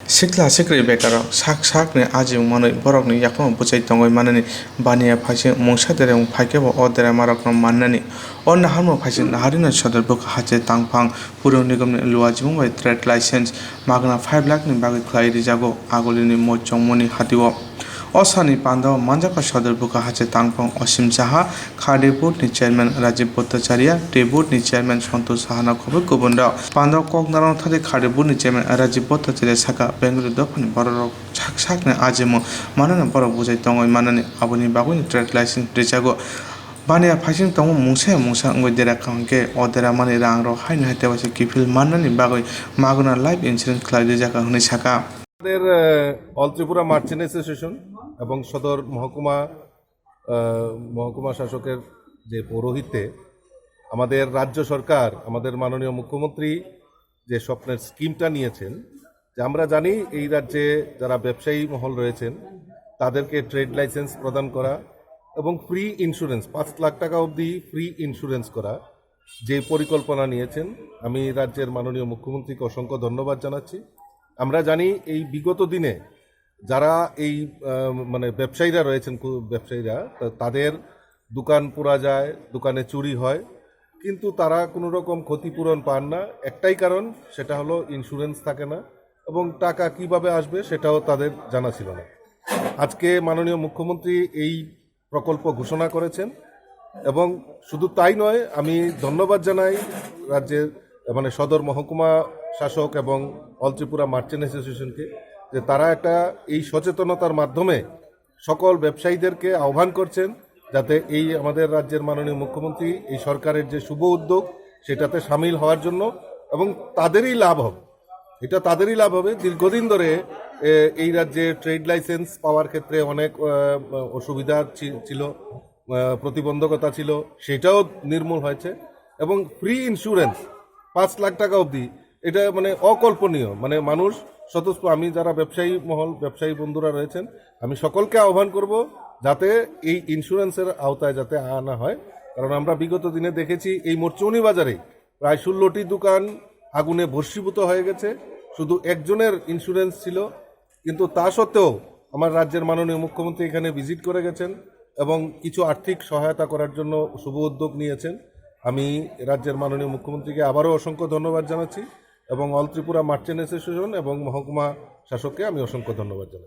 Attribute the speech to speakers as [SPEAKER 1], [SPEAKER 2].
[SPEAKER 1] सिख्ला सिख्रि बेकाराव साक साकनि आजिउ मानै बरकनि याखनो बुचाइ तंगै माननि बानिया फाइसे मंसा देरें फाइकेबो अ देरा मारकनो माननानि अ नाहारमो फाइसे नाहारिनो सदर बुक हाचे तांफां पुरु निगमनि लुवा जिमुं बाय ट्रेड लाइसेंस मागना 5 लाखनि बागै ख्लाइ रिजागो आगलिनि मोचंमनि हातिव असानी पांदाव मांजाका सदर बुक हाचे तांफां असीम साहा खादे बोर्डनि चेयरमैन राजीव भट्टाचार्य टे बोर्डनि चेयरमैन सन्तोष साहाना खबर गुबुनराव पांदाव ककनाराव थादे खादे बोर्डनि चेयरमैन राजीव भट्टाचार्य साका बेंगलुरु दफानि बररक साक साकनि आजिमो मानोना बरक बुजाइ तंगै माननि आबुनि बागैनि ट्रेड लाइसेंस रिजागो बानिया फाइसिं तंगो मुंसा अंगै देरा खांके अ देरा मानि रांरो हाइनो हाइतेबासे किफिल माननानि बागै मागना लाइफ इन्सुरेंस ख्लाइ रिजाका हनै साका
[SPEAKER 2] আমাদের অল ত্রিপুরা মার্চেন্ট অ্যাসোসিয়েশন এবং সদর মহকুমা শাসকের যে পৌরোহিত্যে আমাদের রাজ্য সরকার আমাদের মাননীয় মুখ্যমন্ত্রী যে স্বপ্নের স্কিমটা নিয়েছেন যে আমরা জানি এই রাজ্যে যারা ব্যবসায়ী মহল রয়েছেন তাদেরকে ট্রেড লাইসেন্স প্রদান করা এবং ফ্রি ইন্স্যুরেন্স 5 লাখ টাকা অবধি ফ্রি ইন্স্যুরেন্স করা যে পরিকল্পনা নিয়েছেন আমি রাজ্যের মাননীয় মুখ্যমন্ত্রীকে অসংখ্য ধন্যবাদ জানাচ্ছি। আমরা জানি এই বিগত দিনে যারা এই ব্যবসায়ীরা রয়েছেন ব্যবসায়ীরা তাদের দোকান পোড়া যায়, দোকানে চুরি হয়, কিন্তু তারা কোনো রকম ক্ষতিপূরণ পান না। একটাই কারণ, সেটা হলো ইন্স্যুরেন্স থাকে না এবং টাকা কিভাবে আসবে সেটাও তাদের জানা ছিল না। আজকে মাননীয় মুখ্যমন্ত্রী এই প্রকল্প ঘোষণা করেছেন এবং শুধু তাই নয়, আমি ধন্যবাদ জানাই রাজ্যের সদর মহকুমা শাসক এবং অল ত্রিপুরা মার্চেন্ট অ্যাসোসিয়েশনকে যে তারা একটা এই সচেতনতার মাধ্যমে সকল ব্যবসায়ীদেরকে আহ্বান করছেন যাতে এই আমাদের রাজ্যের মাননীয় মুখ্যমন্ত্রী এই সরকারের যে শুভ উদ্যোগ সেটাতে সামিল হওয়ার জন্য, এবং তাদেরই লাভ হবে, এটা তাদেরই লাভ হবে। দীর্ঘদিন ধরে এই রাজ্যে ট্রেড লাইসেন্স পাওয়ার ক্ষেত্রে অনেক অসুবিধা ছিল, প্রতিবন্ধকতা ছিল, সেটাও নির্মূল হয়েছে এবং ফ্রি ইন্স্যুরেন্স 5 লাখ টাকা অবধি, এটা অকল্পনীয়। মানুষ স্বতঃস্ফূর্ত, আমি যারা ব্যবসায়ী বন্ধুরা রয়েছেন, আমি সকলকে আহ্বান করব যাতে এই ইন্স্যুরেন্সের আওতায় যাতে আনা হয়। কারণ আমরা বিগত দিনে দেখেছি এই মোরচৌনি বাজারে প্রায় 16টি দোকান আগুনে ভস্মীভূত হয়ে গেছে, শুধু একজনের ইন্স্যুরেন্স ছিল, কিন্তু তা সত্ত্বেও আমার রাজ্যের মাননীয় মুখ্যমন্ত্রী এখানে ভিজিট করে গেছেন এবং কিছু আর্থিক সহায়তা করার জন্য শুভ উদ্যোগ নিয়েছেন। আমি রাজ্যের মাননীয় মুখ্যমন্ত্রীকে আবারও অসংখ্য ধন্যবাদ জানাচ্ছি এবং অল ত্রিপুরা মার্চেন্ট অ্যাসোসিয়েশন এবং মহকুমা শাসককে আমি অসংখ্য ধন্যবাদ জানাচ্ছি।